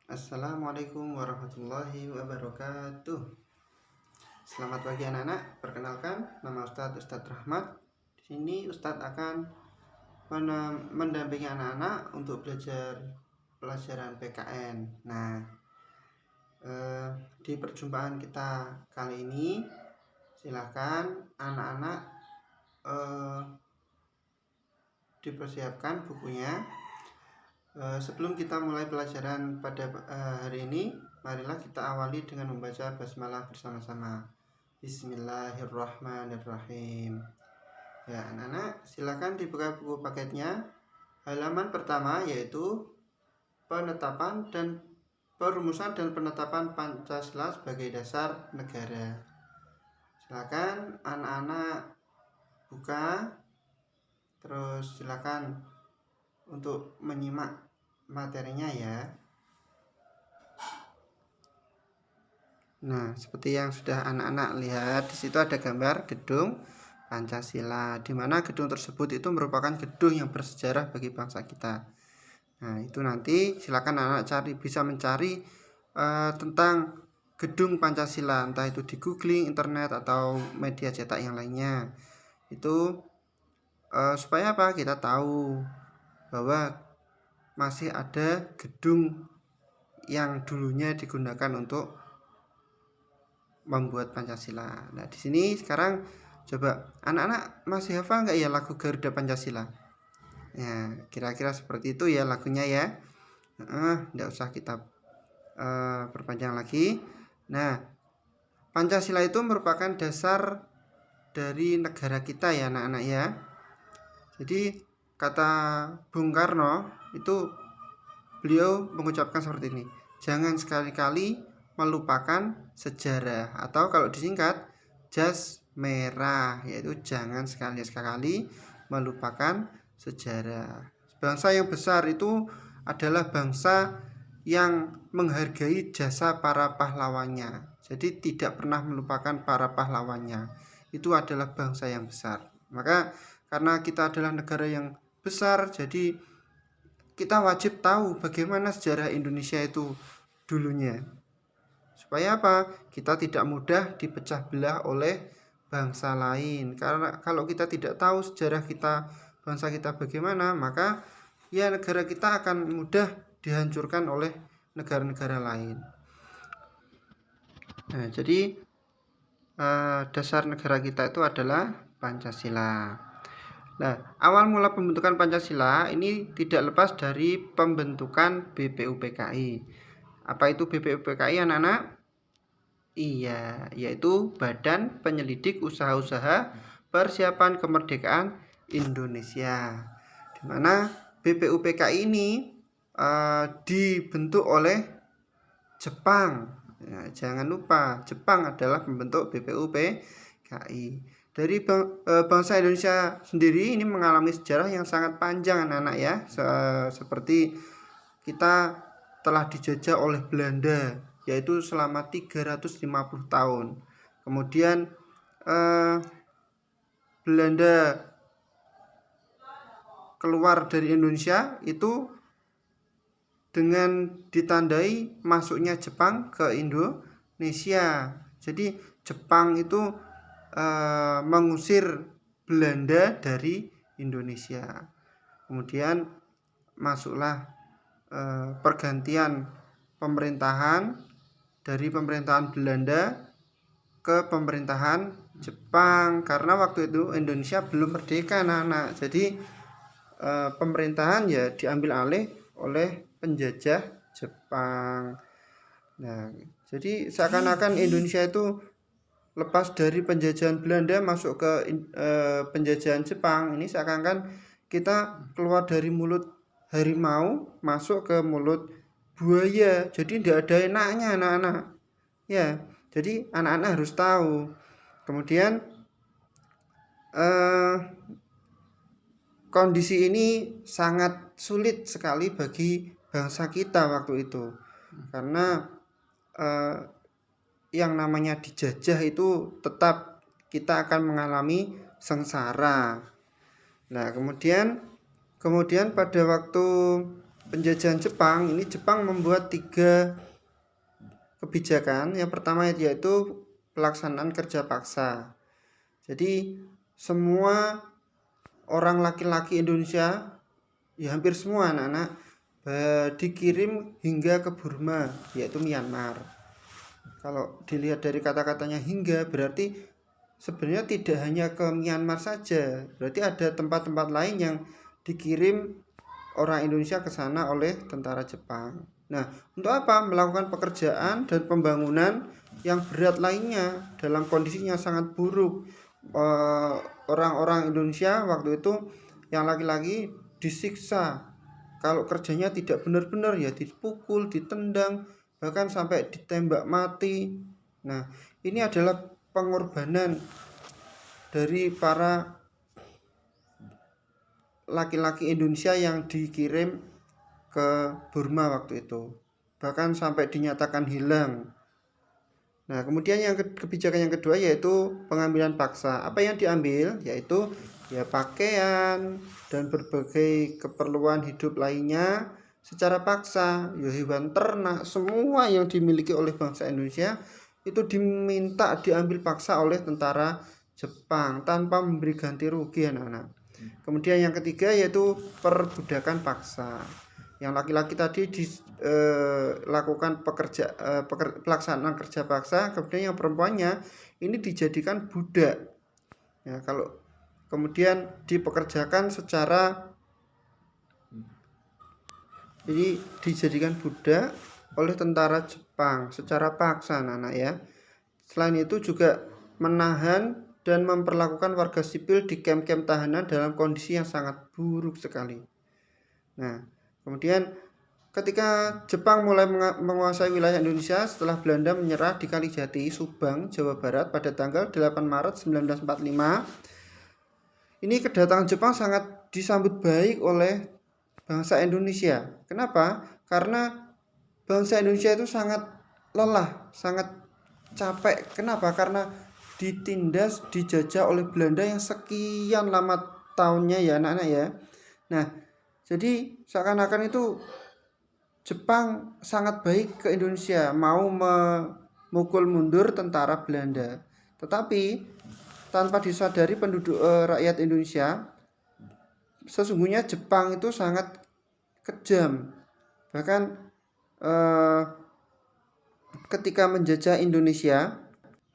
Assalamualaikum warahmatullahi wabarakatuh. Selamat pagi anak-anak. Perkenalkan, nama Ustadz Rahmat. Di sini Ustadz akan mendampingi anak-anak untuk belajar pelajaran PKN. Nah, di perjumpaan kita kali ini, silakan anak-anak dipersiapkan bukunya. Sebelum kita mulai pelajaran pada hari ini, marilah kita awali dengan membaca basmalah bersama-sama. Bismillahirrahmanirrahim. Ya, anak-anak, silakan dibuka buku paketnya. Halaman pertama yaitu penetapan dan perumusan dan penetapan Pancasila sebagai dasar negara. Silakan anak-anak buka, terus silakan untuk menyimak materinya ya. Nah, seperti yang sudah anak-anak lihat, di situ ada gambar gedung Pancasila, di mana gedung tersebut itu merupakan gedung yang bersejarah bagi bangsa kita. Nah, itu nanti silakan anak-anak bisa mencari tentang gedung Pancasila, entah itu di googling, internet atau media cetak yang lainnya. Itu supaya apa? Kita tahu bahwa masih ada gedung yang dulunya digunakan untuk membuat Pancasila. Nah, di sini sekarang coba anak-anak masih hafal nggak ya lagu Garuda Pancasila? Ya, kira-kira seperti itu ya lagunya ya. Nggak usah kita perpanjang lagi. Nah, Pancasila itu merupakan dasar dari negara kita ya anak-anak ya. Jadi kata Bung Karno itu beliau mengucapkan seperti ini, jangan sekali-kali melupakan sejarah, atau kalau disingkat jas merah, yaitu jangan sekali-sekali melupakan sejarah. Bangsa yang besar itu adalah bangsa yang menghargai jasa para pahlawannya, jadi tidak pernah melupakan para pahlawannya. Itu adalah bangsa yang besar. Maka karena kita adalah negara yang besar, jadi kita wajib tahu bagaimana sejarah Indonesia itu dulunya. Supaya apa? Kita tidak mudah dipecah belah oleh bangsa lain. Karena kalau kita tidak tahu sejarah kita, bangsa kita bagaimana, maka ya negara kita akan mudah dihancurkan oleh negara-negara lain. Nah, jadi dasar negara kita itu adalah Pancasila. Nah, awal mula pembentukan Pancasila ini tidak lepas dari pembentukan BPUPKI. Apa itu BPUPKI anak-anak? Iya, yaitu Badan Penyelidik Usaha-usaha Persiapan Kemerdekaan Indonesia. Di mana BPUPKI ini dibentuk oleh Jepang. Ya, jangan lupa, Jepang adalah pembentuk BPUPKI. Dari bangsa Indonesia sendiri ini mengalami sejarah yang sangat panjang anak-anak ya. Seperti kita telah dijajah oleh Belanda, yaitu selama 350 tahun. Kemudian Belanda keluar dari Indonesia itu dengan ditandai masuknya Jepang ke Indonesia. Jadi Jepang itu mengusir Belanda dari Indonesia. Kemudian masuklah pergantian pemerintahan dari pemerintahan Belanda ke pemerintahan Jepang, karena waktu itu Indonesia belum merdeka anak-anak. Jadi pemerintahan ya diambil alih oleh penjajah Jepang. Nah, jadi seakan-akan Indonesia itu lepas dari penjajahan Belanda masuk ke penjajahan Jepang. Ini seakan-akan kita keluar dari mulut harimau masuk ke mulut buaya. Jadi tidak ada enaknya anak-anak. Ya, jadi anak-anak harus tahu. Kemudian kondisi ini sangat sulit sekali bagi bangsa kita waktu itu, karena yang namanya dijajah itu tetap kita akan mengalami sengsara. Nah, kemudian pada waktu penjajahan Jepang, ini Jepang membuat 3 kebijakan. Yang pertama yaitu pelaksanaan kerja paksa. Jadi semua orang laki-laki Indonesia, ya hampir semua anak-anak, dikirim hingga ke Burma, yaitu Myanmar. Kalau dilihat dari kata-katanya hingga, berarti sebenarnya tidak hanya ke Myanmar saja, berarti ada tempat-tempat lain yang dikirim orang Indonesia ke sana oleh tentara Jepang. Nah, untuk apa? Melakukan pekerjaan dan pembangunan yang berat lainnya dalam kondisinya sangat buruk. Orang-orang Indonesia waktu itu yang laki-laki disiksa. Kalau kerjanya tidak benar-benar ya dipukul, ditendang, bahkan sampai ditembak mati. Nah, ini adalah pengorbanan dari para laki-laki Indonesia yang dikirim ke Burma waktu itu, bahkan sampai dinyatakan hilang. Nah, kemudian kebijakan yang kedua yaitu pengambilan paksa. Apa yang diambil? Yaitu ya pakaian dan berbagai keperluan hidup lainnya secara paksa. Ya hewan ternak, semua yang dimiliki oleh bangsa Indonesia itu diminta diambil paksa oleh tentara Jepang tanpa memberi ganti rugi anak-anak. Kemudian yang ketiga yaitu perbudakan paksa. Yang laki-laki tadi dilakukan pelaksanaan kerja paksa, kemudian yang perempuannya ini dijadikan budak. Ya, kalau kemudian dipekerjakan secara ini dijadikan budak oleh tentara Jepang secara paksa anak-anak ya. Selain itu juga menahan dan memperlakukan warga sipil di kamp-kamp tahanan dalam kondisi yang sangat buruk sekali. Nah, kemudian ketika Jepang mulai menguasai wilayah Indonesia setelah Belanda menyerah di Kalijati, Subang, Jawa Barat pada tanggal 8 Maret 1945, ini kedatangan Jepang sangat disambut baik oleh bangsa Indonesia. Kenapa? Karena bangsa Indonesia itu sangat lelah, sangat capek. Kenapa? Karena ditindas, dijajah oleh Belanda yang sekian lama tahunnya ya anak-anak ya. Nah, jadi seakan-akan itu Jepang sangat baik ke Indonesia, mau memukul mundur tentara Belanda. Tetapi tanpa disadari penduduk rakyat Indonesia, sesungguhnya Jepang itu sangat kejam. Bahkan ketika menjajah Indonesia,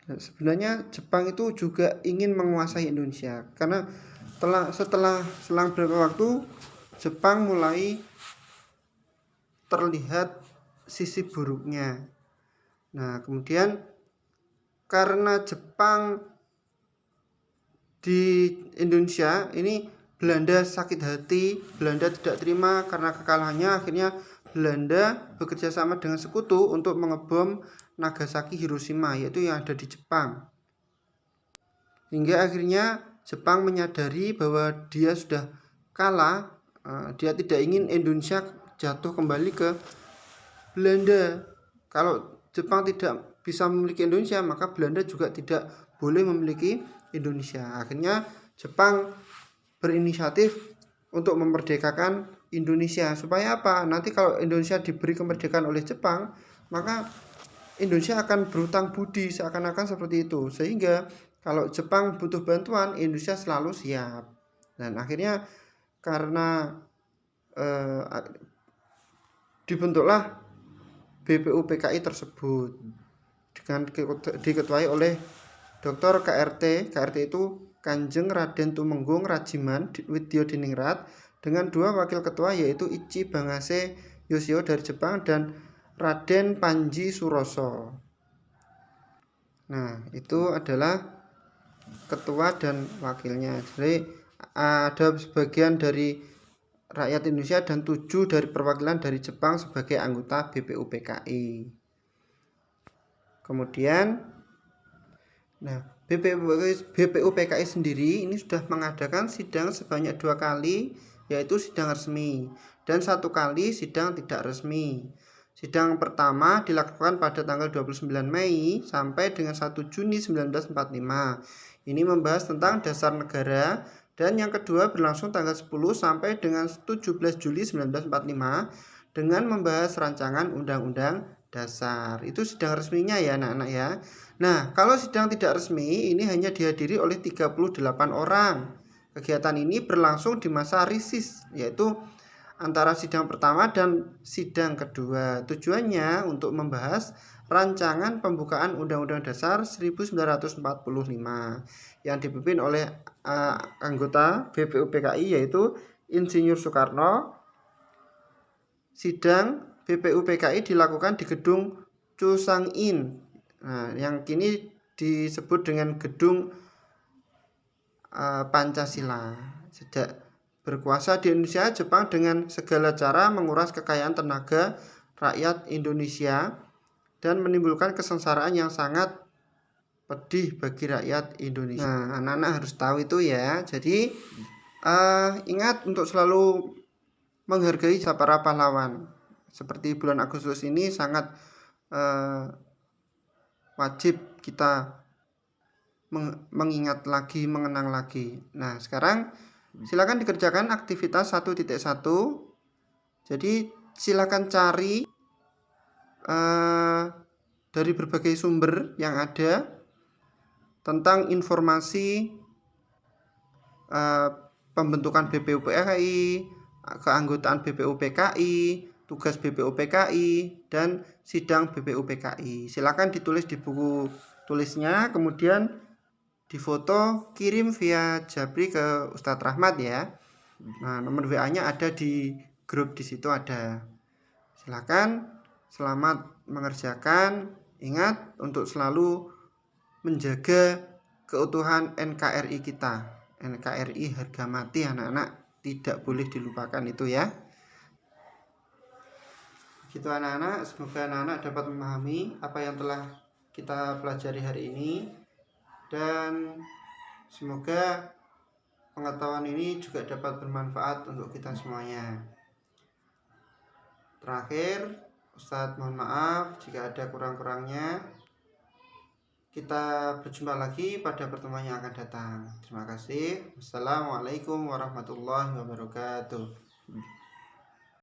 sebenarnya Jepang itu juga ingin menguasai Indonesia. Karena setelah selang beberapa waktu, Jepang mulai terlihat sisi buruknya. Nah, kemudian karena Jepang di Indonesia ini Belanda sakit hati, Belanda tidak terima karena kekalahannya. Akhirnya Belanda bekerja sama dengan sekutu untuk mengebom Nagasaki, Hiroshima, yaitu yang ada di Jepang. Hingga akhirnya Jepang menyadari bahwa dia sudah kalah, dia tidak ingin Indonesia jatuh kembali ke Belanda. Kalau Jepang tidak bisa memiliki Indonesia, maka Belanda juga tidak boleh memiliki Indonesia. Akhirnya Jepang berinisiatif untuk memerdekakan Indonesia. Supaya apa? Nanti kalau Indonesia diberi kemerdekaan oleh Jepang, maka Indonesia akan berutang budi, seakan-akan seperti itu. Sehingga kalau Jepang butuh bantuan, Indonesia selalu siap. Dan akhirnya karena dibentuklah BPUPKI tersebut dengan diketuai oleh Dr. KRT itu Kanjeng Raden Tumenggung Rajiman Widyodiningrat dengan 2 wakil ketua yaitu Ichi Bangase Yoshio dari Jepang dan Raden Panji Suroso. Nah, itu adalah ketua dan wakilnya. Jadi ada sebagian dari rakyat Indonesia dan 7 dari perwakilan dari Jepang sebagai anggota BPUPKI. Kemudian BPUPKI sendiri ini sudah mengadakan sidang sebanyak 2 kali, yaitu sidang resmi dan 1 kali sidang tidak resmi. Sidang pertama dilakukan pada tanggal 29 Mei sampai dengan 1 Juni 1945. Ini membahas tentang dasar negara Dan yang kedua berlangsung tanggal 10 sampai dengan 17 Juli 1945 dengan membahas rancangan Undang-Undang Dasar. Itu sidang resminya ya anak-anak ya. Nah, kalau sidang tidak resmi ini hanya dihadiri oleh 38 orang. Kegiatan ini berlangsung di masa risis, yaitu antara sidang pertama dan sidang kedua. Tujuannya untuk membahas rancangan pembukaan Undang-Undang Dasar 1945 yang dipimpin oleh anggota BPUPKI yaitu Insinyur Soekarno. Sidang BPUPKI dilakukan di gedung Chu Sang-in, yang kini disebut dengan gedung Pancasila. Sejak berkuasa di Indonesia, Jepang dengan segala cara menguras kekayaan tenaga rakyat Indonesia dan menimbulkan kesengsaraan yang sangat pedih bagi rakyat Indonesia. Nah, anak-anak harus tahu itu ya. Jadi ingat untuk selalu menghargai para pahlawan. Seperti bulan Agustus ini sangat wajib kita mengingat lagi, mengenang lagi. Nah, sekarang silakan dikerjakan aktivitas 1.1. Jadi silakan cari dari berbagai sumber yang ada tentang informasi pembentukan BPUPKI, keanggotaan BPUPKI, tugas BPUPKI, dan sidang BPUPKI. Silakan ditulis di buku tulisnya, kemudian difoto, kirim via Jabri ke Ustadz Rahmat ya. Nah, nomor WA-nya ada di grup, di situ ada. Silakan, selamat mengerjakan. Ingat untuk selalu menjaga keutuhan NKRI kita. NKRI harga mati anak-anak, tidak boleh dilupakan itu ya. Gitu anak-anak, semoga anak-anak dapat memahami apa yang telah kita pelajari hari ini. Dan semoga pengetahuan ini juga dapat bermanfaat untuk kita semuanya. Terakhir, Ustadz mohon maaf jika ada kurang-kurangnya. Kita berjumpa lagi pada pertemuan yang akan datang. Terima kasih. Wassalamualaikum warahmatullahi wabarakatuh.